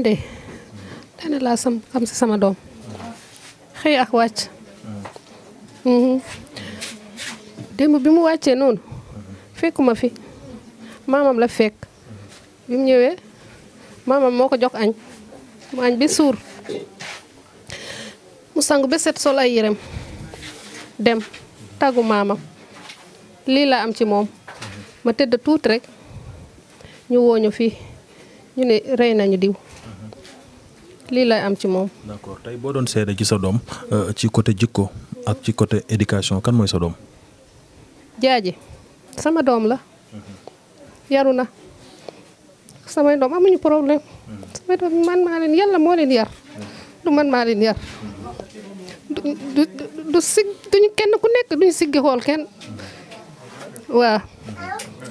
de dana laa xam si sama doom xëy ak wàcc démb bi mu wàccee noonu fekkuma fi maamam la fekk bi mu ñëwee maamam moo ko jox añ mu añ bi suur mu sangu ba set sol ay yérem dem tàggu maamam lii laa am ci moom ma tëdd tuuti rek ñu wooñu fii ñu ne rey nañu diw lii lay am ci moom. d'accord tey boo doon seede ci sa doom ci côté jikko ak ci côté éducation kan mooy sa doom. Jaaji sama doom la yaru na samay doom amuñu problème samay doom man maa leen yàlla moo leen yar du man maa leen yar du sig duñu kenn ku nekk duñu siggi xool kenn waaw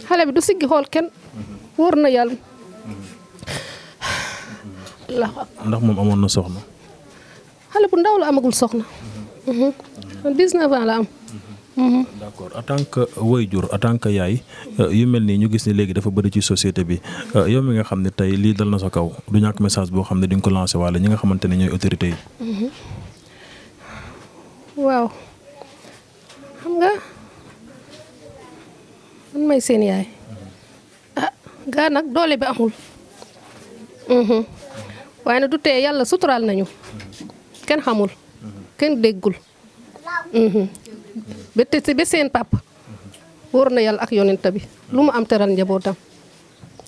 xale bi du siggi xool kenn wóor na yàlla. ndax moom amoon na soxna. xale bu ndaw la amagul soxna. 19 ans la am. d'accord en tant que waajur en tant que yaay yu mel nii ñu gis ni léegi dafa bëri ci société bi yow mi nga xam ne tey lii dal na sa kaw du ñàkk message boo xam ne di nga ko lancé wala ñi nga xamante ne ñooy autorités yi. waaw xam nga man may seen yaay gaa nag doole bi amul. waaye nag du tee yàlla suturaal nañu kenn xamul kenn déggul ba seen papa wóor na yàlla ak yonent bi lu mu am teral njabootam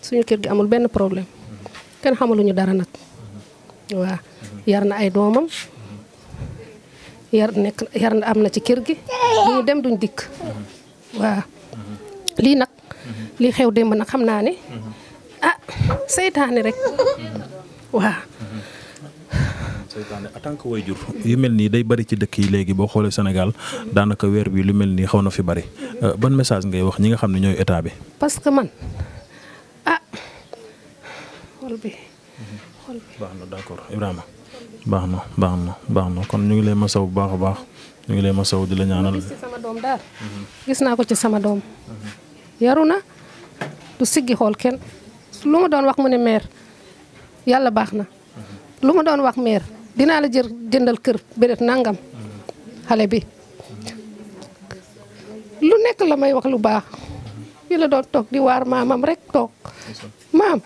suñu kër gi amul benn problème kenn xamuluñu dara nag waaw yar na ay doomam yar na am na ci kër gi duñu dem duñ dikk waaw lii nag lii xew démb nag xam naa ne seytaane rek waaw. seytaane en tant que waajur yu mel nii day bari ci dëkk yi léegi boo xoolee Sénégal daanaka weer bi lu mel nii xaw na fi bari ban message ngay wax ñi nga xam ne ñooy état bi. parce que man xol bi. baax na d'accord Ibrahima baax na kon ñu ngi lay masaw bu baax a baax ñu ngi lay masaw di la ñaanal. gis ci sama doom daal gis naa ko ci sama doom yaru na du siggi xool kenn lu ma doon wax mu ne meer yàlla baax na lu ma doon wax meer dinaa la jëndal kër béret nangam xale bi lu nekk la may wax lu baax yi la doon toog di waar maamam rek toog maam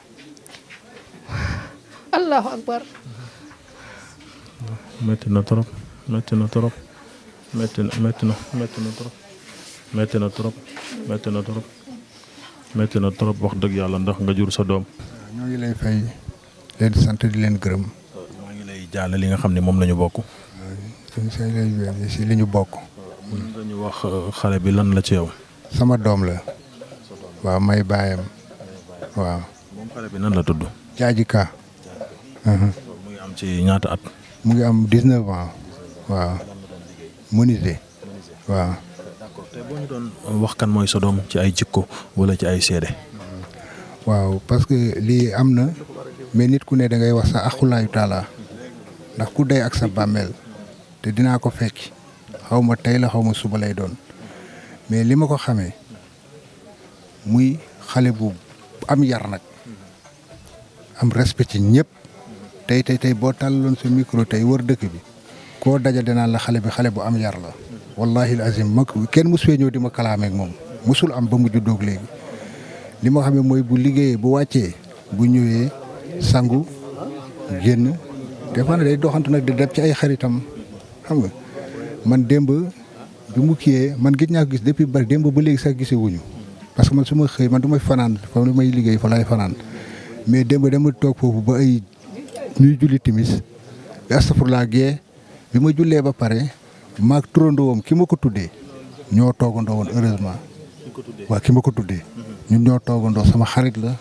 allahu akbar. metti na trop metti na trop metti na trop wax dëgg yàlla ndax nga jur sa doom. ñoo ngi lay fay leen sant di leen gërëm. maa ngi lay jaale li nga xam ne moom la ñu bokk. si li ñu bokk. mën nga ñu wax xale bi lan la ci yow. sama doom la. waaw may baayam. waaw. moom xale bi nan la tudd. Jaaji Ka. mu ngi am ci ñaata at. mu ngi am 19 ans. waaw. menuisier. waaw. d'accord te boo ñu doon wax kan mooy sa doom ci ay jikko wala ci ay seede. waaw parce que lii am na mais nit ku ne da ngay wax sa axulaayu taala ndax ku day ak sa bàmmeel te dinaa ko fekk xaw ma tey la xaw ma suba lay doon mais li ma ko xamee muy xale bu am yar nag am respect ci ñëpp tey boo tàllaloon sa micro tey wër dëkk bi koo daja dinaan la xale bi xale bu am yar la wallahi azim kenn mus fee ñëw di ma kalaameek moom musul am ba mu juddoog léegi li ma xamee mooy bu liggéeyee bu wàccee bu ñëwee sangu génn des fois day doxantu nag di dem ci ay xaritam xam nga man démb bi mu kiyee man gis naa ko gis depuis bari démb ba léegi sax gisee wuñu parce que man su ma xëy man du may fanaan fa lu may liggéey fa laay fanaan mais démb dama toog foofu ba ay ñuy julli timis astafurlaa gee bi ma jullee ba pare maag turandoowam ki ma ko tuddee ñoo toogandoo woon heureusement waaw ki ma ko tuddee ñun ñoo toogandoo sama xarit la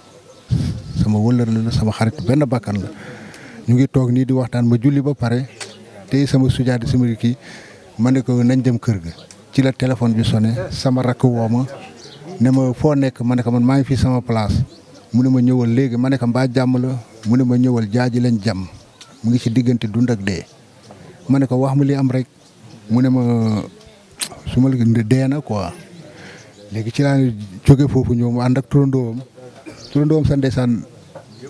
sama wëllër la sama xarit benn bakkan la ñu ngi toog nii di waxtaan ma julli ba pare te sama sujaadi sama kii ma ne ko nañ dem kër ga ci la téléphone bi sonné sama rakk woo ma ne ma foo nekk ma ne ko man maa ngi fii sama place mu ne ma ñëwal léegi ma ne ko mbaa jàmm la mu ne ma ñëwal jaaji leen jàmm mu ngi ci diggante dund ak dee ma ne ko wax ma li am rek mu ne ma su ma la dee na quoi léegi ci laa jóge foofu ñëw mu ànd ak turandoom sa ndeysaan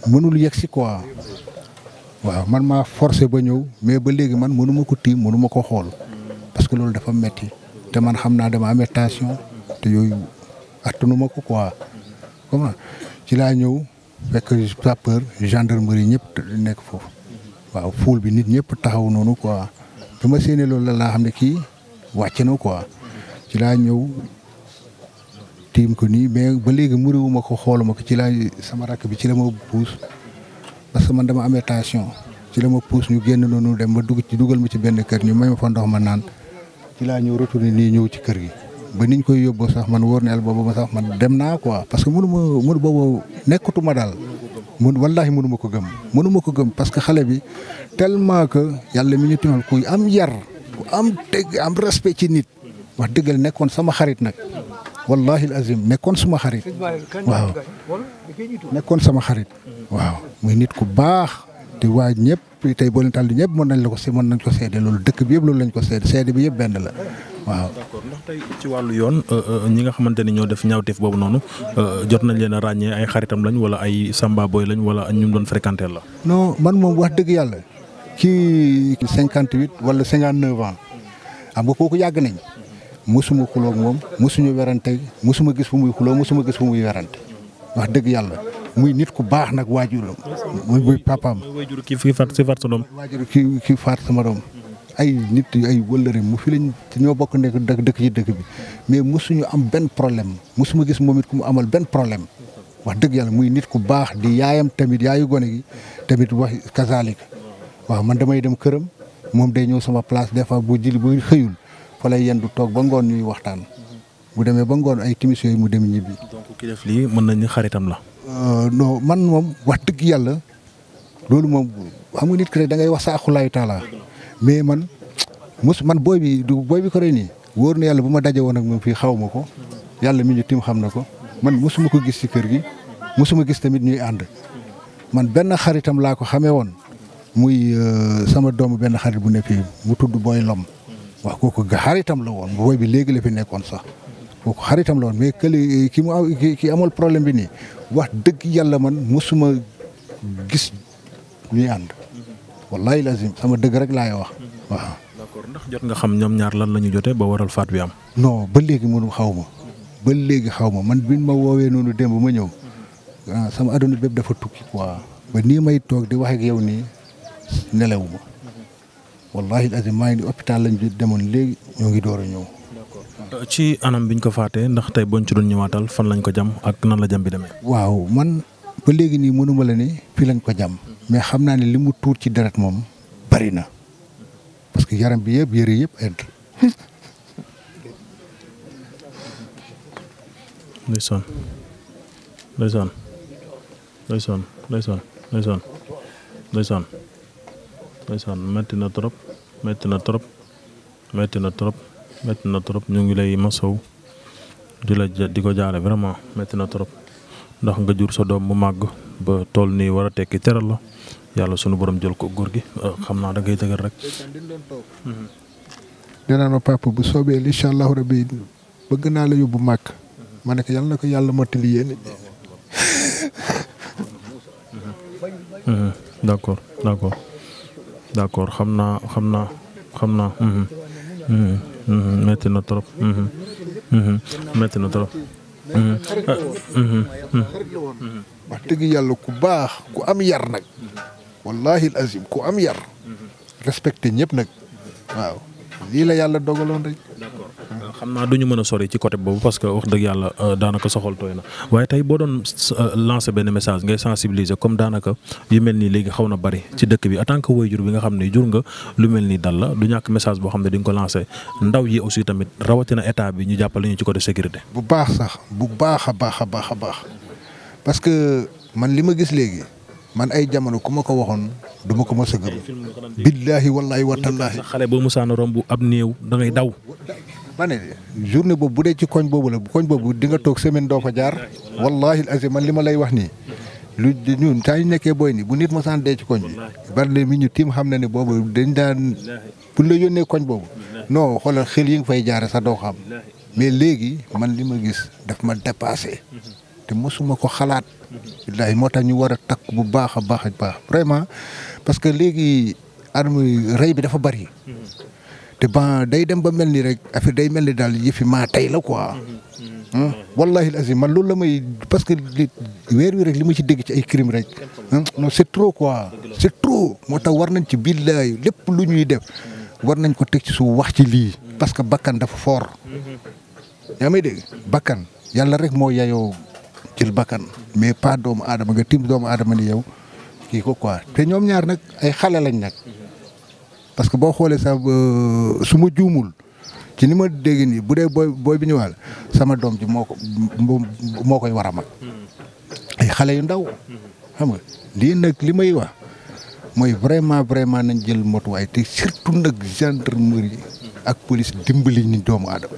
mënul yegg si quoi waaw man maa forcé ba ñëw mais ba léegi man mënu ma ko tiim mënu ma ko xool parce que loolu dafa metti te man xam naa dama amee tension te yooyu attanu ma ko quoi comment ci laa ñëw fekk sapeur gendarmerie ñëpp nekk foofu waaw foule bi nit ñëpp taxaw noonu quoi bi ma séenee loolu la laa xam ne kii wàcc na quoi ci laa ñëw tiim ko nii mais ba léegi muriwuma ko xooluma ko ci laa sama rakk bi ci la ma puus parce que man dama amee tension ci la ma puus ñu génn noonu dem ba dugal ma ci benn kër ñu may ma fa ndox ma naan ci laa ñëw retourné nii ñëw ci kër gi ba niñ koy yóbboo sax man wóor na yàlla boobu ma sax man dem naa quoi parce que mënu boobu nekkatuma daal wallaahi mënu ma ko gëm parce que xale bi tellement que yàlla mi ñu timal kuy am yar ku am dégg am respect ci nit wax dëggal nekkoon sama xarit nag wallahi azim nekkoon suma xarit waaw nekkoon sama xarit waaw muy nit ku baax te waa ñëpp tey boo leen tàll ñëpp mën nañ ko seede loolu dëkk bi yëpp loolu lañ ko seede bi yëpp benn la waaw. d'accord ndax tey ci wàllu yoon ñi nga xamante ni ñoo def ñaawteef boobu noonu jot nañ leen a ràññee ay xaritam lañ wala ay samba boy lañ wala ñu doon fréquenter la. non man moom wax dëgg yàlla ci 58 wala 59 ans xam nga kooku yàgg nañ mosuma xuloo ak moom mosuñu werante mosuma gis fu muy xuloo mosuma gis fu muy werante wax dëgg yàlla muy nit ku baax nag waajuram muy papaam. waajur kii faat sa doom. waajur kii faat sama doom. ay nit ay wëllëre mu fi lañ ñoo bokk nekk dëkk ci dëkk bi mais mosuñu am benn problème mosuma gis moom it ku mu amal benn problème wax dëgg yàlla muy nit ku baax di yaayam tamit yaayu gone gi tamit wax kazaalika waaw man damay dem këram moom day ñëw sama place des fois bu xëyul fa lay yendu toog ba ngoon ñuy waxtaan bu demee ba ngoon ay timis yooyu mu dem ñibbi. donc ki def lii mën nañu xaritam la. non man moom wax dëgg yàlla loolu moom xam nga nit ki rek da ngay wax sa aqulaayu taala mais man booy bi ko rey nii wóor na yàlla bu ma daje woon ak moom fii xaw ma ko yàlla mi ñu tim xam na ko man mosuma ko gis ci kër gi mosuma gis tamit ñuy ànd man benn xaritam laa ko xamee woon muy sama doomu benn xarit bu ne fii mu tudd Boy Lom waaw kooku xaritam la woon booy bi léegi la fi nekkoon sax kooku xaritam la woon mais këli ki amal problème bi nii wax dëgg yàlla man mosuma gis ñuy ànd wallahi lazim sama dëgg rek laay wax waaw. d'accord ndax jot nga xam ñoom ñaar lan la ñu jotee ba waral faat bi am. non ba léegi mënu xaw ma man biñ ma woowee noonu démb ma ñëw sama adduna bépp dafa tukki quoi ba nii may toog di wax ak yow nii nelawuma wallahi lazim maa ngi ni hôpital lañ demoon léegi ñoo ngi door a ñëw. d'accord ci anam biñ ko faatee ndax tey boñ ci doon ñëwaatal fan lañ ko jam ak nan la jam bi demee. waaw man ba léegi nii mënuma la ne fii lañ ko jam mais xam naa ne li mu tuur ci deret moom bari na parce que yaram bi yëpp yëre yëpp edd. ndeysaan ndeysaan ndeysaan ndeysaan ndeysaan ndeysaan ndeysaan metti na trop metti na trop metti na trop metti na trop ñu ngi lay masaw di ko jaale vraiment metti na trop ndax nga jur sa doom bu màgg ba tool nii war a tekki teral la yàlla sunu borom jël ko góor gi xam naa da ngay dëgër rek. dinaa ma papa bu soobee incha allahu rabbi bëgg naa la yóbbu màkk ma ne ko yàlla na ko yàlla mottali yéen. d'accord xam naa metti na trop metti na trop. wax dëgg yàlla ku baax ku am yar nag wallahi azim ku am yar respecté ñëpp nag waaw lii la yàlla dogaloon rek. d'accord xam naa duñu mën a sori ci côté boobu parce que wax dëgg yàlla daanaka soxal tooy na waaye tey boo doon lancer benn message ngay sensibiliser comme daanaka yu mel nii léegi xaw na bari ci dëkk bi en tant que waajur bi nga xam ne jur nga lu mel nii dal la du ñàkk message boo xam ne di nga ko lancer ndaw yi aussi tamit rawatina état bi ñu jàppale ñu ci côté sécurité. bu baax sax bu baax a baax a baax a baax parce que man li ma gis léegi man ay jamono ku ma ko waxoon du ma ko mës a gëm. billaahi wallaahi watallaahi. xale boo musaana romb ab néew da ngay daw. ma ne journée boobu bu dee ci koñ boobu la koñ boobu di nga toog semaine doo fa jaar wallaahi azim man li ma lay wax nii lu ñun saa yu nekkee booy nii bu nit mosaan dee ci koñ bi. bari mi ñu tiim xam na ne boobu dañ daan pour la yónnee koñ boobu non xoolal xel yi nga fay jaare sax doo xam mais léegi man li ma gis daf ma dépassé. te mosuma ko xalaat. billaahi moo tax ñu war a takk bu baax a baax a baax vraiment parce que léegi arme rey bi dafa bari te ba day dem ba mel ni rek affaire day mel ni daal yëfi maa tey la quoi. wallahi azim man loolu la may parce que weer wi rek li ma ci dégg ci ay crime rek non c'est trop quoi c'est trop moo tax war nañ ci billaay lépp lu ñuy def war nañ ko teg ci su wax ci lii parce que bakkan dafa fort yaa may dégg bakkan yàlla rek moo yayoo jël bakkan mais pas doomu aadama nga tim doomu aadama ni yow kii ko quoi te ñoom ñaar nag ay xale lañ nag parce que boo xoolee sax su ma juumul ci ni ma dégg nii bu dee booy bi ñu wàll sama doom ji moo koy war a mag ay xale yu ndaw xam nga lii nag li may wax mooy vraiment nañ jël motuwaay te surtout nag gendarmerie ak police dimbali ñu doomu aadama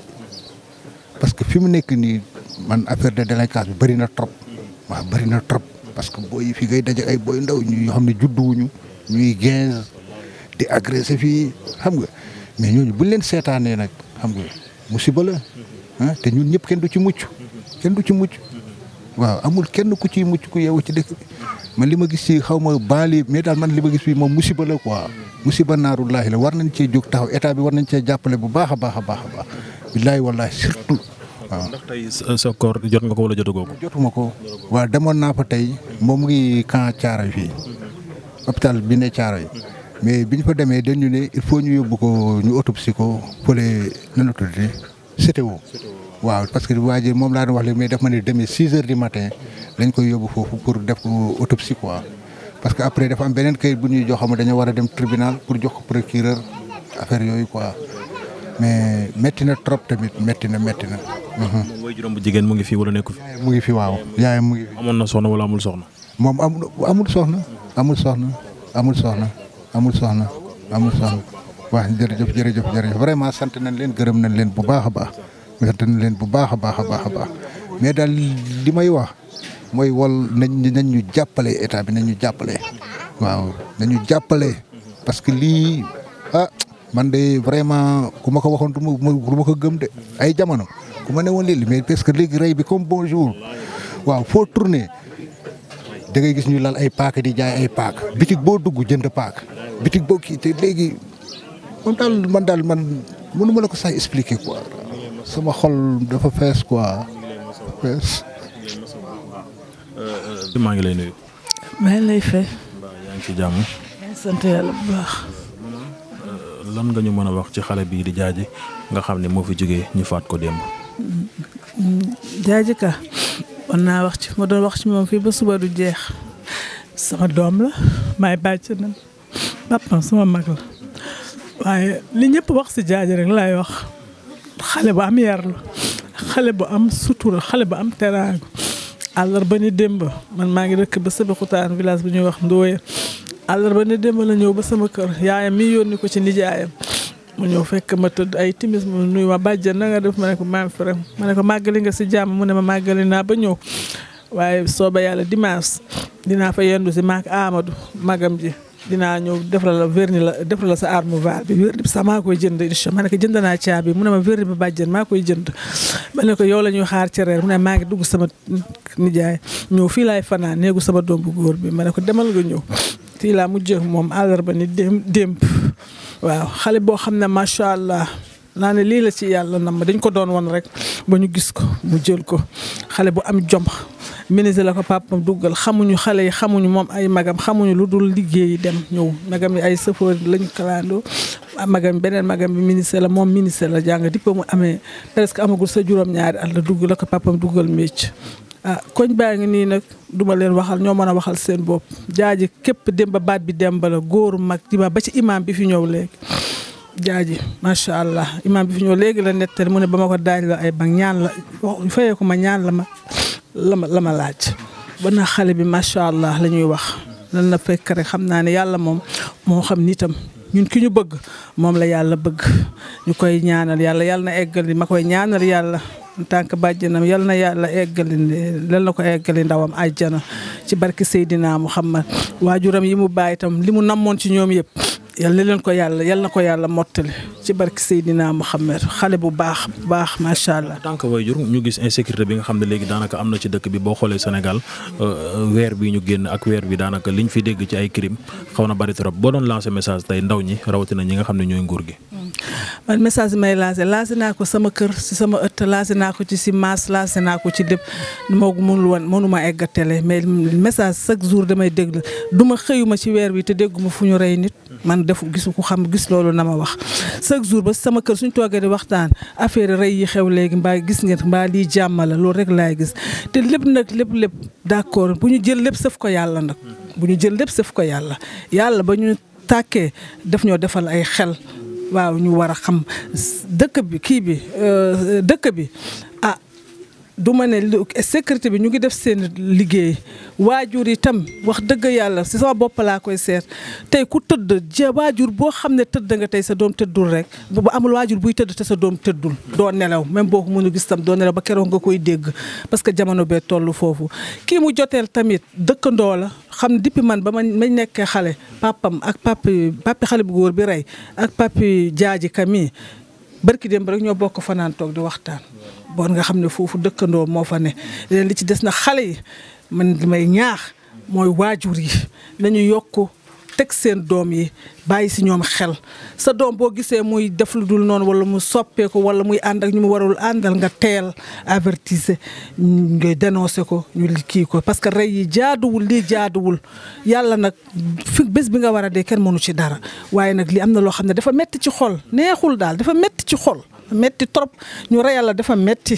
parce que fi mu nekk nii man affaire de délinquance bi bëri na trop waaw bëri na trop parce que booy fi ngay daje ay booy ndaw ñu yoo xam ne judduwuñu ñuy 15 di agressé fii xam nga mais ñooñu buñ leen seetaanee nag xam nga musiba la te ñun ñëpp kenn du ci mucc waaw amul kenn ku ciy mucc ku yeewu ci dëkk bi man li ma gis ci xaw ma baali mais daal man li ma gis fii moom musiba la quoi musiba naarullaahi la war nañ cee jóg taxaw état bi war nañ cee jàppale bu baax a baax billaahi wallaahi surtout waaw. ndax tey sa koor jot nga ko wala jotagoo ko. jotuma ko waaw demoon naa fa tey moom ngi camp Thiaroye fii hôpital bi ne Thiaroye mais bi ñu fa demee dañu ne il faut ñu yóbbu ko ñu autopsie ko fële nan la tuddati CTO waaw parce que waa ji moom laa doon wax léegi mais daf ma ne demee 6 heures du matin lañ koy yóbbu foofu pour def ko autopsie quoi parce que après dafa am beneen kayit bu ñuy jox xam dañoo war a dem tribunal pour jox ko procureur affaire yooyu quoi mais métti na trop tamit métti na. moom mooy juróom bu jigéen mu ngi fi wala nekku fi. mu ngi fi waaw yaayam mu ngi fi. amoon na soxna wala amul soxna. moom amul soxna. waaw jërëjëf vraiment sant nañ leen gërëm nañ leen bu baax a baax mais daal li may wax mooy nañ ñu jàppale état bi nañ ñu jàppale waaw nañu jàppale parce que lii man de vraiment ku ma ko waxoon du ma ko gëm de ay jamono ku ma ne woon léegi mais parce que léegi rey bi comme bonjour waaw foo tourné da ngay gis ñu lal ay paaka di jaay ay paaka bitig boo dugg jënd paaka bitig boo kii te léegi man daal mënu ma la ko sax expliquer quoi sama xol dafa fees quoi fees. maa ngi lay nuyu. maa ngi lay fay. yaa ngi ci jàmm. maa ngi sant yàlla bu baax. lan nga ñu mën a wax ci xale bii di Diadji nga xam ne moo fi jógee ñu faat ko démb. Diadji Ka war naa wax ci ma doon wax ci moom fii ba suba du jeex sama doom la maay bàcc na papa sama mag la waaye li ñëpp wax si Diadji rek laay wax xale bu am yar la xale bu am sutura xale bu am teraanga àllarba ni démb man maa ngi dëkk ba Sébikotane village bu ñuy wax Ndoye àllarba ni démb la ñëw ba sama kër yaayam mi yónni ko ci nijaayam mu ñëw fekk ma tëdd ay timis mu nuyu ma bàjjan na nga def ma ne ko maam fi rek ma ne ko màggali nga si jàmm mu ne ma màggali naa ba ñëw waaye sooba yàlla dimanche dinaa fa yendu si maak Amadou magam ji dinaa ñëw defal la verni la defal la sa armoire bi verni bi sax maa koy jënd incha ma ne ko jënd naa caabi mu ne ma verni bi bàjjan maa koy jënd ma ne ko yow la ñuy xaar ci reer mu ne maa ngi dugg sama nijaay ñëw fii laay fanaan néegu sama doom bu góor bi ma ne ko demal nga ñëw fii laa mujjee moom àllarba ni démb waaw xale boo xam ne macha allah naa ne lii la ci yàlla nam dañ ko doon woon rek ba ñu gis ko mu jël ko xale bu am jom ministre la ko papam duggal xamuñu xale yi xamuñu moom ay magam xamuñu lu dul liggéeyi dem ñëw magam yi ay chauffeur lañu kalandoo magam beneen magam bi ministre la moom ministre la jàng diplôme mu amee presque amagul sa juróom-ñaari at la dugg la ko papam duggal métier koñ baa ngi nii nag duma leen waxal ñoo mën a waxal seen bopp Diadji képp dem ba baat bi dem ba la góoru mag di ba ci imam bi fi ñëw léegi Diadji macha allah imam bi fi ñëw léegi la nettali mu ne ba ma ko daaj la ay bang ñaan la fayee ko ma ñaan la ma laaj ba na xale bi macha allah la ñuy wax lan na fekk rek xam naa ne yàlla moom moo xam nitam ñun ki ñu bëgg moom la yàlla bëgg ñu koy ñaanal yàlla na eggali ma koy ñaanal yàlla en tant que bàjjenam yal na yàlla eggali lan la ko eggali ndawam àjjana ci barke Seydina Muhammad waajuram yi mu bàyyi itam li mu namoon ci ñoom yëpp yal na leen ko yal na ko yàlla mottali ci barki Seydina Muhammad xale bu baax macha allah. en tant que waajur ñu gis insécurité bi nga xam ne léegi daanaka am na ci dëkk bi boo xoolee Sénégal weer bi ñu génn ak weer bi daanaka liñ fi dégg ci ay crime xaw na bari trop boo doon lancer message tey ndaw ñi rawatina ñi nga xam ne ñooy nguur gi. man message may lancé naa ko sama kër si sama ëtt lancé naa ko ci si maas lancé naa ko ci lépp moo mënuma egg télé mais message chaque jour damay déglu duma xëyuma ci weer bi te dégguma fu ñu rey nit man def gisu ko xam gis loolu na ma wax chaque jour ba sama kër suñ toogee di waxtaan affaire rey yi xew léegi mbaa gis ngeen mbaa lii jàmm la loolu rek laay gis te lépp nag lépp d'accord bu ñu jël lépp sëf ko yàlla nag bu ñu jël lépp sëf ko yàlla ba ñu tàkkee daf ñoo defal ay xel waaw ñu war a xam dëkk bi ah du ma ne sécurité bi ñu ngi def seen liggéey waajur yi tam wax dëgg yàlla si sama bopp laa koy seet tey ku tëdd waajur boo xam ne tëdd nga tey sa doom tëddul rek bu amul waajur buy tëdd te sa doom tëddul doo nelaw même boo ko mënu gis tam doo nelaw ba keroog nga koy dégg parce que jamono bee toll foofu kii mu joteel tamit dëkkandoo la xam ne depuis man ba ma nekkee xale papam ak papi xale bu góor bi rey ak papi jaaji kami barki dem rek ñoo bokk fanaan toog di waxtaan bon nga xam ne foofu dëkkandoo moo fa ne leen li ci des na xale yi man li may ñaax mooy waajur yi nañu yokk teg seen doom yi bàyyi si ñoom xel sa doom boo gisee muy def lu dul noonu wala mu soppeeku wala muy ànd ak ñu mu warul àndal nga teel avertiser ngay dénoncer ko ñu kii ko parce que rey yi jaaduwul lii jaaduwul yàlla nag fi bés bi nga war a dee kenn mënu ci dara waaye nag li am na loo xam ne dafa metti ci xol neexul daal dafa metti ci xol metti trop ñu reyal la dafa metti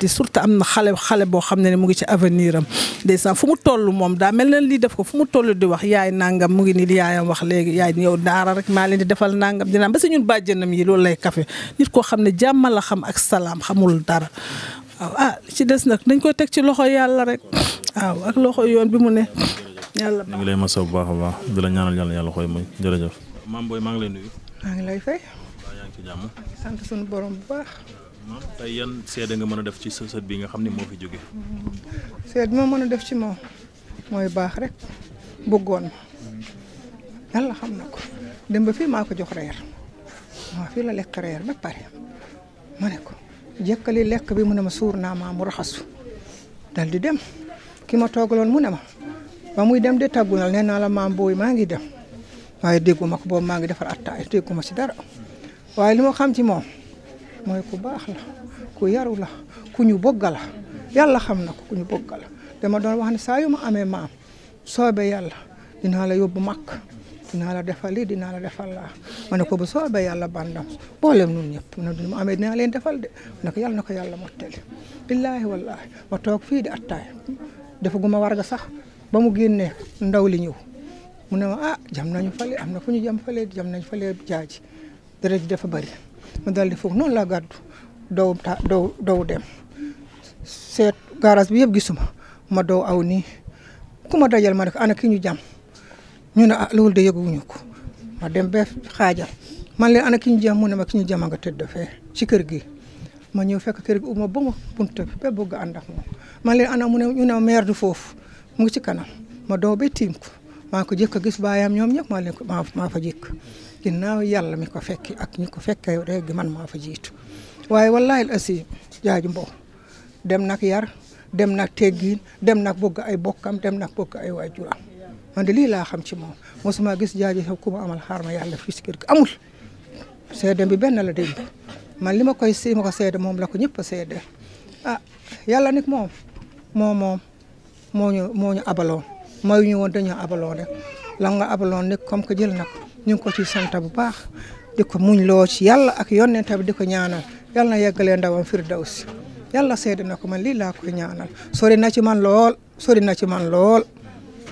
surtout am na xale boo xam ne mu ngi ci avenir am ndeysaan fu mu toll moom daa mel na lii def ko fu mu toll di wax yaay nangam mu ngi nii yaayam wax léegi yaay yow daara rek maa leen di defal nangam dinaa ba si ñun bàjjenam yi loolu lay kafe nit koo xam ne jàmm la xam ak salaam xamul dara waaw ci des nag dañ koy teg ci loxo yàlla rek waaw ak loxo yoon bi mu ne yàlla. ñu ngi lay masaw bu baax a baax di la ñaanal yàlla xooy muy jërëjëf. Mame Boye maa ngi lay nuyu. maa ngi lay fay. jàmm sant suñu borom bu baax. tey yan seede nga mën a def ci sa sët bi nga xam ne moo fi jóge. seede bi ma mën a def ci moom mooy baax rek bëggoon yàlla xam na ko dem ba fii maa ko jox reer fii la lekk reer ba pare ma ne ko jëkkali lekk bi mu ne ma suur naa maa mu raxasu dal di dem ki ma toogaloon mu ne ma ba muy dem de tàggunal nee naa la Mame Boye maa ngi dem waaye dégguma ko boobu maa ngi defar attaay dégguma ci dara. waaye li ma xam ci moom mooy ku baax la ku yaru la ku ñu bëgg la yàlla xam na ko ku ñu bëgg la dama doon wax ne saa yu ma amee maam soobee yàlla dinaa la yóbbu Makk dinaa la defal lii dinaa la defal laa ma ne ko bu soobee yàlla bandam boolem nun ñëpp na du ma amee dinaa leen defal de ne ko yàlla na ko yàlla mottali billaahi wallaahi ma toog fii di attaay defaguma warga sax ba mu génnee ndaw li ñëw mu ne ma jam nañu fale am na fu ñu jam fale jaaji deret ji dafa bari ma dal di foog noonu laa gàddu dow dem seet garage bi yëpp gisuma ma dow aw nii ku ma dajal ma ne ko ana ki ñu jam ñu ne loolu de yëguñu ko ma dem ba xaajal man leen ana ki ñu jam mu ne ma ki ñu jam nga tëdd fee ci kër gi ma ñëw fekk kër gi uma ba ma bunte bi ba bëgg ànd ak moom man leen ana mu ne ñu ne maire du foofu mu ngi ci kanam ma dow ba tiim ko maa ko jëkk a gis baayam ñoom ñëpp maa leen ko maa fa jëkk ginnaaw yàlla mi ko fekki ak ñi ko fekkee rek man maa fa jiitu waaye wallaahi asi jaaju mbow dem nag yar dem nag teggiin dem nag bëgg ay bokkam dem nag bëgg ay waajuram man de lii laa xam ci moom mosuma gis jaaju xew ku ma amal xaar ma yàlla fii si kër gi amul seede bi benn la dégg man li ma ko seede moom la ko ñëpp a seede yàlla nag moom moo ñu abaloon mayu ñu woon dañoo abaloon rek la nga abaloon nag comme que jël na ko ñu ngi ko ci sant bu baax di ko muñ loo ci yàlla ak yonent bi di ko ñaanal yàlla na yeggalee ndawam firdawsi yàlla seede na ko man lii laa koy ñaanal sori na ci man lool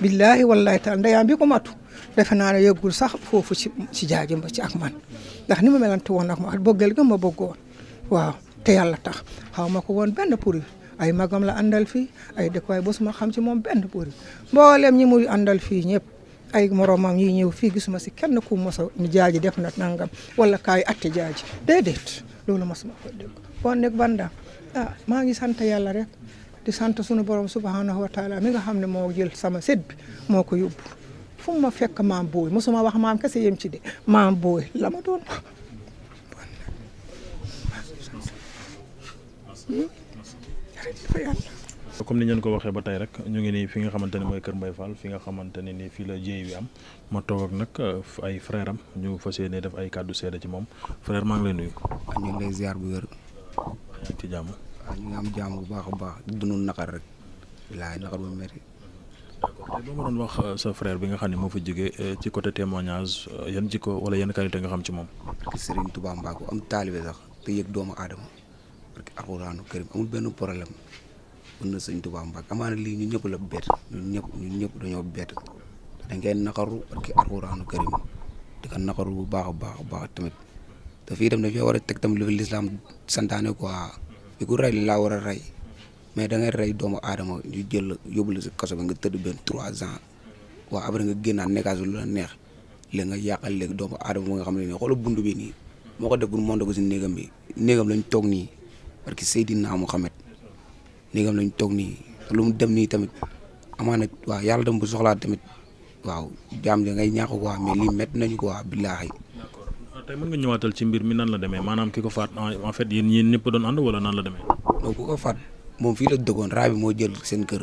billaahi wallaahi taala ndeyam bi ko matu defe naa ne yeggul sax foofu ci jaajëmba ci ak man ndax ni ma melante woon ak ma bëggal ga ma bëggoon waaw te yàlla tax xaw ma ko woon benn puri ay magam la àndal fii ay dëkk waaye bosuma xam ci moom benn puri mboolem ñi muy àndal fii ñëpp ay moromam ñi ñëw fii gisuma si kenn ku mosa ñu jaaji def na nangam wala kaay atte jaaji déedéet loolu mosuma ko dégg bon nag banda maa ngi sant yàlla rek di sant sunu borom subhanahu wa taala mi nga xam ne moo jël sama sët bi moo ko yóbbu fu mu ma fekk maam booy mosuma wax maam kese yem ci de maam booy la ma doon wax. comme ni ngeen ko waxee ba tey rek ñu ngi nii fi nga xamante ne mooy Kër Mbaye Fall fi nga xamante ne nii fii la jéey bi am ma toog ak nag ay frère am ñu fas yéene def ay kàddu seede ci moom frère maa ngi lay nuyu. ñu ngi lay ziar bu wér. yaa ngi ci jàmm. waaw ñu ngi am jàmm bu baax a baax di dund naqar rek. bilaay naqar bu métti. d'accord tey boo ma doon wax sa frère bi nga xam ne moo fa jógee ci côté témoignage yan jikko wala yan qualité nga xam ci moom. parce que Serigne Touba Mbacke am taalibe sax te yëg doomu aadama parce que alxuraanu karim amul benn problème mën na Serigne Touba Mbacke amaana lii ñun ñëpp la bett ñun ñëpp dañoo bett dañ koy naqaru parce que alxuraanu karim di ko naqaru bu baax a baax tamit te fii dem dafay war a teg tamit lu fi lislaam santaane quoi fi ku rey laa war a rey mais da ngay rey doomu aadama ñu jël yóbbu la si kaso bi nga tëdd benn 3 ans waaw après nga génnaat nekkaat lu la neex léegi nga yàqal léegi doomu aadama bu nga xam ne nii xoolal buntu bi nii moo ko def pour monter ko si néegam bi néegam lañ toog nii parce que Seydina Mohamed néegam lañ toog nii lu mu dem nii tamit amaana waaw yàlla dem bu soxlaa tamit waaw jaam da ngay ñaax quoi mais lii métti nañu quoi billaahi. d'accord tey mën nga ñëwaatal ci mbir mi nan la demee maanaam ki ko faat en fait yéen ñëpp doon ànd wala nan la demee. donc ku ko faat moom fii la dëkkoon raa bi moo jël seen kër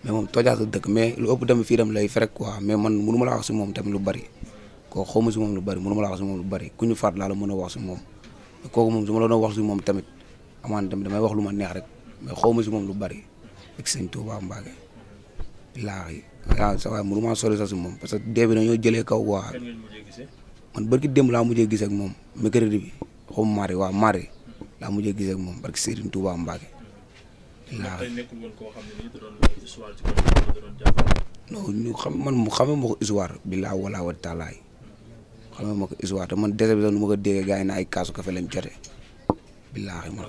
mais moom toojaat la dëkk mais lu ëpp tamit fii dem lay fekk quoi mais man mënu ma la wax si moom tamit lu bari kooku xaw ma si moom lu bari mënu ma la wax si moom lu bari ku ñu faat laa la mën a wax si moom kooku moom su ma la doon wax si moom tamit amaan tamit damay wax lu ma neex rek mais xaw ma si moom lu bari ak sëñ Touba Mbacke billaahi waaw sa waay mënu maa sori sax si moom parce que dee bi dañoo jëlee kaw quoi man barki démb laa mujjee gis ak moom mercredi bi xaw ma mardi waaw mardi laa mujjee gis ak moom barki Serigne Touba Mbacke non ñu xam man mu xamee ma ko histoire billaahi wala wa taalaay xamee ma ko histoire te man dese bi sax nu ma ko déggee gars yi na ay kaasu kafe lañ jote billaahi man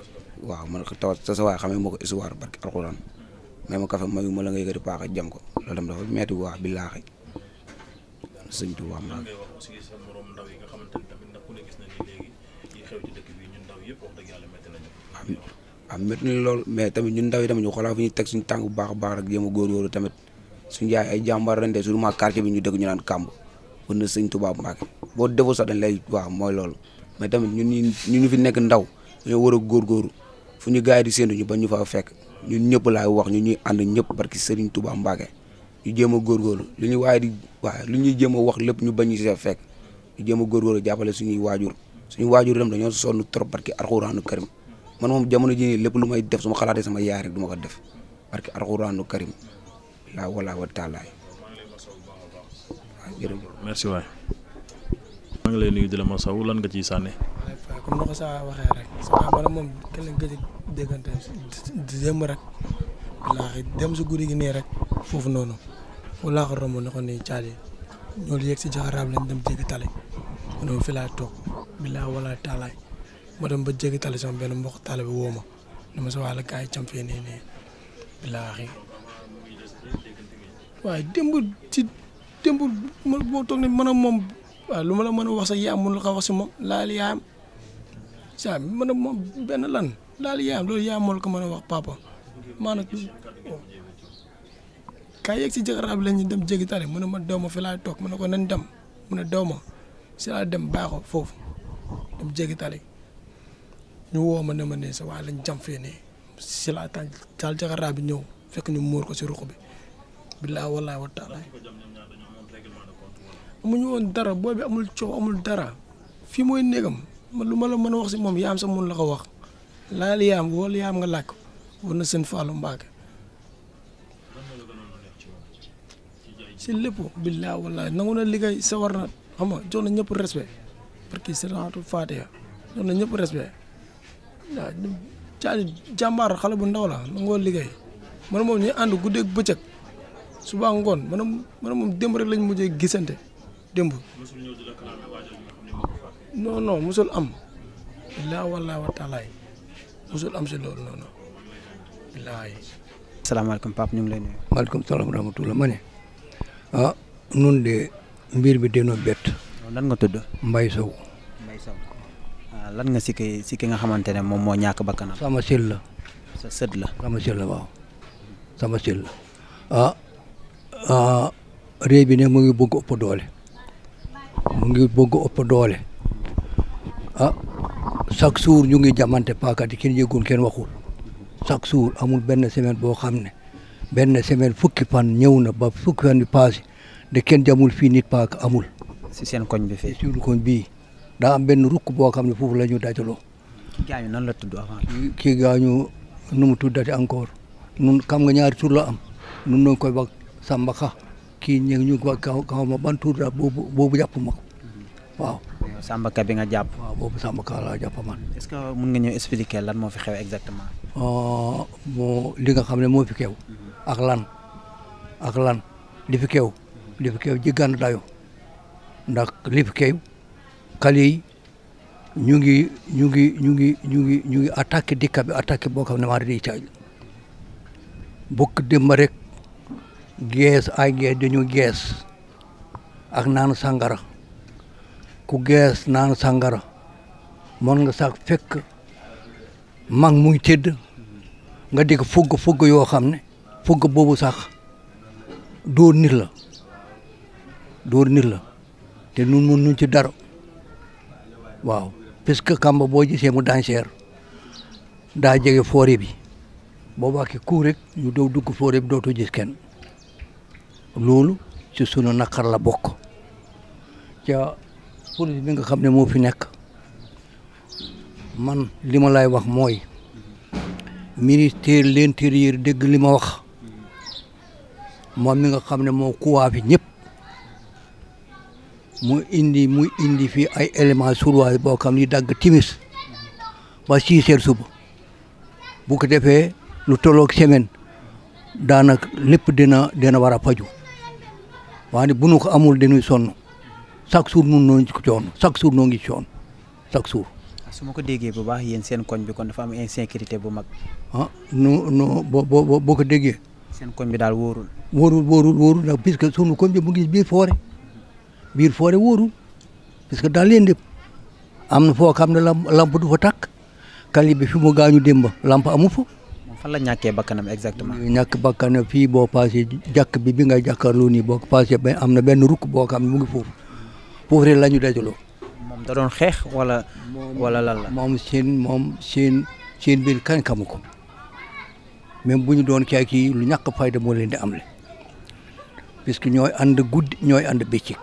waaw man taw sa waay xamee ma ko histoire barki alxuraan mais ma kafe mayu ma la nga yëkkati paax jam ko loolu tam dafa metti waa billaahi sëñ Tuubaa ma waaw métti na loolu mais tamit ñun ndaw yi tamit ñu xoolaa fi ñu teg suñu tànk bu baax a baax rek jéem a góorgóorlu tamit suñu yaay ay jàmbaar ren de surtout quartier bi ñu dëkk ñu naan kàmb wër na sëñ Tuubaa Mbàkke boo defoo sax dañ lay waaw mooy loolu mais tamit ñu fi nekk ndaw dañoo war a góorgóorlu fu ñu gars yi di séntu ñu ba ñu fa fekk ñun ñëpp laay wax ñu ñuy ànd ñëpp barki Sëriñ Tuubaa Mbàkke ñu jéem a góorgóorlu lu ñu waaye di waaw lu ñuy jéem a wax lépp ñu bañ ñu see fekk ñu jéem a góorgóorlu jàppale suñuy waajur itam dañoo sonn trop barki alxuraanu karim man moom jamono ji lépp lu may def su ma xalaatee sama yaay rek du ma ko def barki alxuraanu karim laa wala wa taalaay waaw jërëjëf merci waay maa ngi lay nuyu di la ma saw lan nga ciy sànni comme na ko saa waxee rek saa man moom kenn lañ gëj a déggante démb rek wallaahi dem si guddi gi nii rek foofu noonu wallaahi ko romb na ko nii caali ñoo yegg si jaxaraab lañ dem jéggi tali noonu fi laay toog billaahi wallaahi taalaay ma dem ba jéggi tali sama benn mbokk tali bi woo ma ne ma sa waa la gars yi cam fee nii billaahi waaye démb boo toog ne mën a moom waaw lu ma la mën a wax sax yaam mënul ko wax si moom laal yaayam saa mën a moom benn lan laal yaayam loolu yaayam moo la ko mën a wax papa maanaam kaay yegg si jëkkëraab bi la ñu dem jéggi tali mu ne ma daw ma fi laay toog mu ne ko nañ dem mu ne daw ma si laa dem bàyyi ko foofu dem jéggi tali ñu woo ma ne ma ne sa waa lañ jam fee nii si laa taal jëkkëraab bi ñëw fekk ñu muur ko si ruq bi billaahi wallaahi wa taala amuñu woon dara booy bi amul coow amul dara fii mooy néegam man lu ma la mën a wax si moom yaam sax mun la ko wax laal yaam wala yaam nga laaj ko war na seen Fallou Mbacke si lépp billaahi wallaahi nangu na liggéey sa war na xam nga jox na ñëpp respect parce que salaatu Fatiha jox na ñëpp respect waaw caali jàmbaar xale bu ndaw la nangoo liggéey man moom ñu ànd guddeeg bëccëg suba ngoon man moom démb rek lañ mujjee gisante démb non musul am billaahi wallaahi wa taalaay musul am si loolu noonu billaahi. asalaamaaleykum Pape ñu ngi lay nuyu. maaleykum salaam wa rahmatulah ma ne nun de mbir bi dina bett. lan nga tudd. Mbaye Sow. Mbaye Sow lan nga si ki nga xamante ne moom moo ñàkk bakkanam. sama sët la. sa sët la. sama sët la waaw sama sët la réew bi ne mu ngi bëgg ëpp doole ah chaque jour ñu ngi jamante paaka di kenn yëgul kenn waxul chaque jour amul benn semaine boo xam ne benn semaine fukki fan ñëw na ba fukki fan bi passé de kenn jamul fii nit paaka amul. si seen koñ bi fii. si koñ bii daa am benn rukk boo xam ne foofu la ñu dajaloo. ki gaañu nan la tudd avant. kii gaañu nu mu tuddati encore nun xam nga ñaari tur la am nun noo koy wax Samba Ka kii ñu ko kaw ma ban tur la boobu jàpp ma ko waaw. Samba Ka bi nga jàpp. waaw boobu Samba Ka laa jàpp man. est-ce que mën nga ñëw expliquer lan moo fi xew exactement. moo li nga xam ne moo fi xew. ak lan li fi xew jiggaan dayo ndax li fi xew xale yi ñu ngi attaqué dikka bi attaqué boo xam ne maa di caaj bokk démb rek gees dañu gees ak naan sangara ku gees naan sangara mën nga sax fekk mag muy tëdd nga dégg fugg yoo xam ne fugg boobu sax dóor nit la te nun mun nuñ ci dara waaw puisque kamba boo gisee mu danseer daa jege forêt bi boo waxee ku rek ñu dow dugg forêt bi dootoo gis kenn loolu ci sunu naqar la bokk ca police bi nga xam ne moo fi nekk man li ma lay wax mooy ministère de l'intérieur dégg li ma wax moom mi nga xam ne moo kuwaa fi ñëpp muy indi fii ay éléments surwaay boo xam ni dagg timis ba 6 heures suba bu ko defee lu tolloog semaine daanaka lépp dina war a faju waaye bu nu ko amul dañuy sonn chaque jour nun noo ci coon chaque jour noo ngi coon chaque jour. su ma ko déggee bu baax yéen seen koñ bi kon dafa am insécurité bu mag. non boo ko déggee. seen koñ bi daal wóorul. wóorul ndax puisque sunu koñ bi mu ngi biir forêt wóorul puisque daal leen dëpp am na foo xam ne lamp du fa tàkk kali bi fi mu gaañu démb lamp amu fa. moom fan la ñàkkee bakkanam exactement. ñàkk bakkanam fii boo passé jàkk bi ngay jàkkaarloo nii boo ko passé am na benn rukk boo xam ne mu ngi foofu rek la ñu dajaloo. moom da doon xeex wala lan la. moom seen biir kan xamu ko même bu ñu doon kii lu ñàkk fayda moo leen di am le puisque ñooy ànd guddi ñooy ànd bëccëg.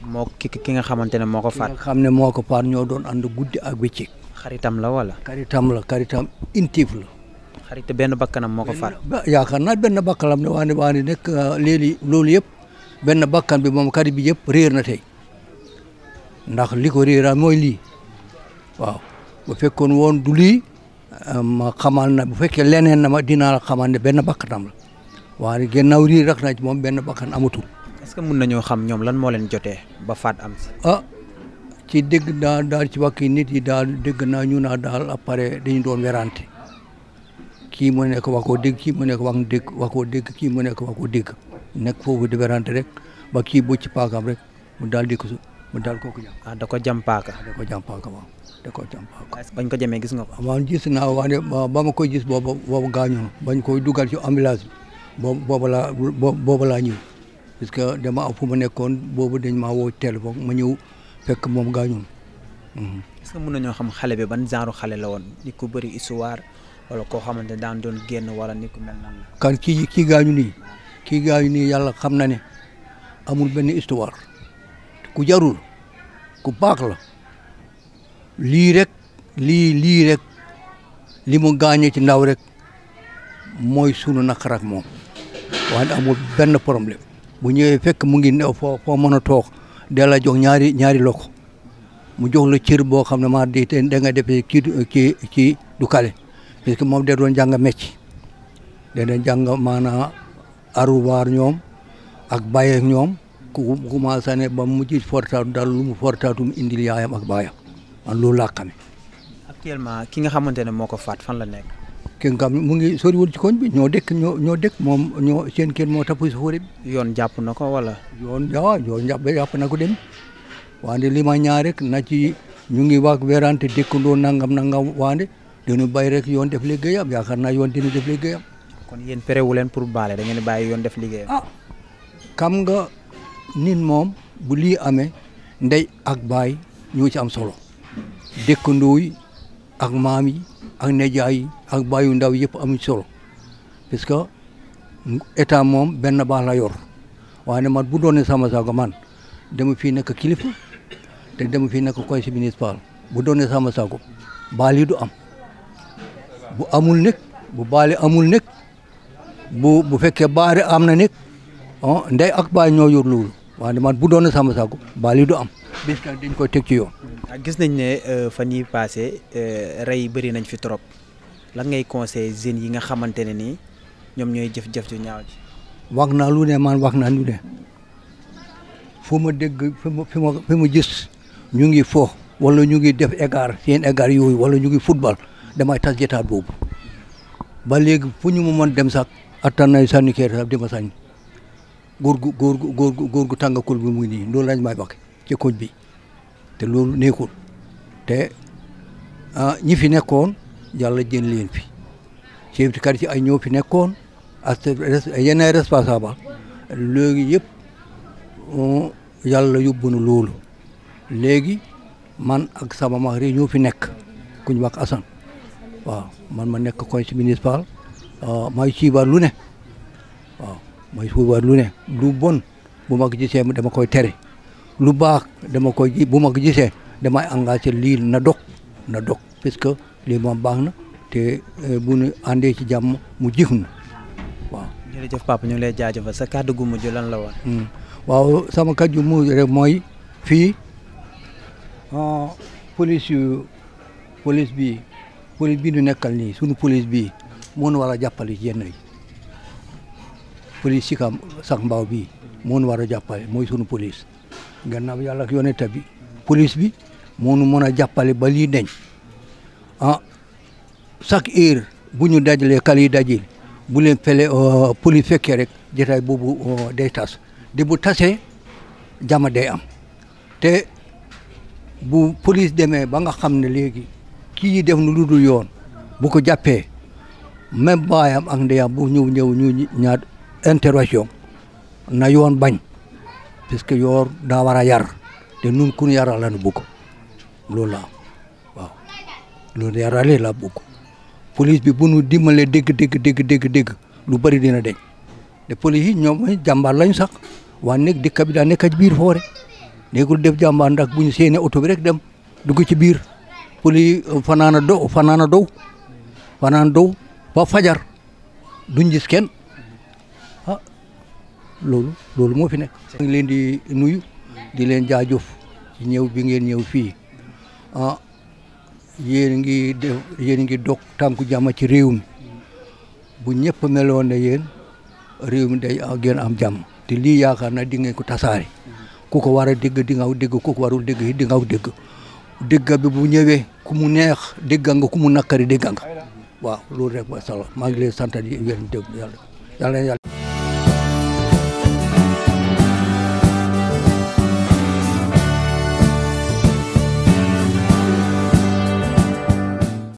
moo ki nga xamante ne moo ko faat. ki nga xam ne moo ko faat ñoo doon ànd guddi ak bëccëg. xaritam la wala. xaritam intif la. xarit benn bakkanam moo ko faat. yaakaar naa benn bakkanam ne waane nekk léegi loolu yëpp benn bakkan bi moom xarit bi yëpp réer na tey ndax li ko réera mooy lii waaw bu fekkoon woon du lii ma xamal na bu fekkee leneen na ma dinaa la xamal ne benn bakkanam la waaye gannaaw riir rek na ci moom benn bakkan amatul. est-ce que mun nañoo xam ñoom lan moo leen jotee ba faat am si. ci dégg daal ci wàkki nit yi daal dégg naa ñu naa daal après dañu doon werante kii mu nekk wax koo dégg kii mu nekk wax koo dégg kii mu nekk wax koo dégg nekk foofu di werante rek ba kii bu ci paakam rek mu daal di ko mu daal kooku jàmm. da ko jam paaka. waaw da ko jam paaka. bañ ko jamee gis nga ko. waaw gis naa waaye ba ma koy gis boobu gaañoon bañ koy dugal ci ambulance bi boobu laa ñëw parce que dama am fu ma nekkoon boobu dañ maa woo téléphone ma ñëw fekk moom gaañoon. est-ce que mën nañoo xam xale bi ban genre xale la woon nit ku bëri histoire wala koo xamante ne daan doon génn wala nit ku mel nan la. kan kii gaañu nii yàlla xam na ne amul benn histoire ku jarul ku baax la lii rek li mu gaañee ci ndaw rek mooy sunu naqar ak moom waaye amul benn problème bu ñëwee fekk mu ngi ne foo mën a toog da la jox ñaari loko mu jox la cër boo xam ne maa di te da nga defee kii du kale parce que moom da doon jàng mecc da doon jàng maanaam arubaar ñoom ak bàyyi ak ñoom ku commencé ne ba mu mujj fortaatu daal lu mu fortaatu mu indil yaayam ak baayam man loolu laa xamee. actuellement ki nga xamante ne moo ko faat fan la nekk. ki nga xam ne mu ngi soriwul ci koñ bi ñoo dëkk moom seen kër moo tapu si forêt bi. yoon jàpp na ko wala. yoon jàpp na ko dem wante li ma ñaar rek na ci ñu ngi wax werante dëkkandoo nangam wante dañu bàyyi rek yoon def liggéeyam yaakaar naa yoon dina def liggéeyam. kon yéen perewu leen pour baale da ngeen di bàyyi yoon def liggéeyam. xam nga nit moom bu lii amee ndey ak baay ñoo ci am solo dëkkandoo yi ak maam yi ak nijaay yi ak baayu ndaw yëpp amuñ solo parce que état moom benn baax la yor waaye man bu doonee sama sago man dama fii nekk kilifa te dama fii nekk conseil municipal bu doonee sama sago baal yi du am bu amul nekk bu baale amul nekk bu fekkee baare am na nekk ndey ak baay ñoo yor loolu waaye man bu doonee sama sago baal yi du am bis ka dañ koy teg ci yoon. gis nañ ne fan yii passé rey yi bëri nañ fi trop lan ngay conseil jeunes yi nga xamante ne nii ñoom ñooy jëf-jëf ju ñaaw ji. wax naa lu ne man wax naa lu ne fu ma dégg fi ma gis ñu ngi fo wala ñu ngi def écart seen écart yooyu wala ñu ngi football damay tas jotaat boobu ba léegi fu ñu ma mën dem sax attan nañ sànni kër sax dima sànni góor gu tàngakul bi mu ngi nii loolu lañ may wax ci koñ bi te loolu nekkul te ñi fi nekkoon yàlla jël leen fi chef de quartier ay ñoo fi nekkoon ak yeneen responsable léegi yëpp yàlla yóbbu na loolu léegi man ak sama mag rek ñoo fi nekk ku ñu wax Assane waaw man ma nekk conseil municipal may siibaar lu ne waaw may siibaar lu ne lu bon bu ma ko gisee dama koy tere lu baax dama koy ji bu ma ko gisee damay engagé lii na dog parce que lii moom baax na te bu ñu àndee ci jàmm mu jix na waaw. jërëjëf papa ñu ngi lay jaajëfal sa kàddu gu mujj lan la woon. waaw sama kàddu gu mujj rek mooy fii police bi ñu nekkal nii sunu police bi moo ñu war a jàppale ci yenn yi police Sicap sax mbaaw bi moo ñu war a jàppale mooy sunu police. gannaaw yàlla ak yonent bi police bi moo ñu mën a jàppale ba lii deñ chaque heure bu ñu dajalee kal yi dajil bu leen fele police fekkee rek jotaay boobu day tas de bu tasee jàmm day am te bu police demee ba nga xam ne léegi kii def nu lu dul yoon bu ko jàppee même baayam ak ndeyam bu ñëw ñu ñaar intervention na yoon bañ parce que yoor daa war a yar te nun kun yaral la nu bëgg loolu la waaw loolu yarale la bëgg police bi bu nu dimbalee dégg lu bari dina deñ te police yi ñoom jàmbaar lañu sax waa nekk dëkk bi daa nekk ci biir foore nekkul def jàmbaar ndax bu ñu seene oto bi rek dem dugg ci biir police fanaana dow ba fajar duñ gis kenn loolu moo fi nekk. maa ngi leen di nuyu di leen jaajëf ci ñëw bi ngeen ñëw fii yéen ngi dog tànku jàmm ci réew mi bu ñëpp meloon ne yéen réew mi day gën am jàmm te lii yaakaar na di ngeen ko tasaare ku ko war a dégg di nga dégg ku ko warul dégg di nga dégg dégg bi bu ñëwee ku mu neex dégg nga ku mu nakkari dégg nga waaw loolu rek ba sala maa ngi leen sant di yéen dégg yàlla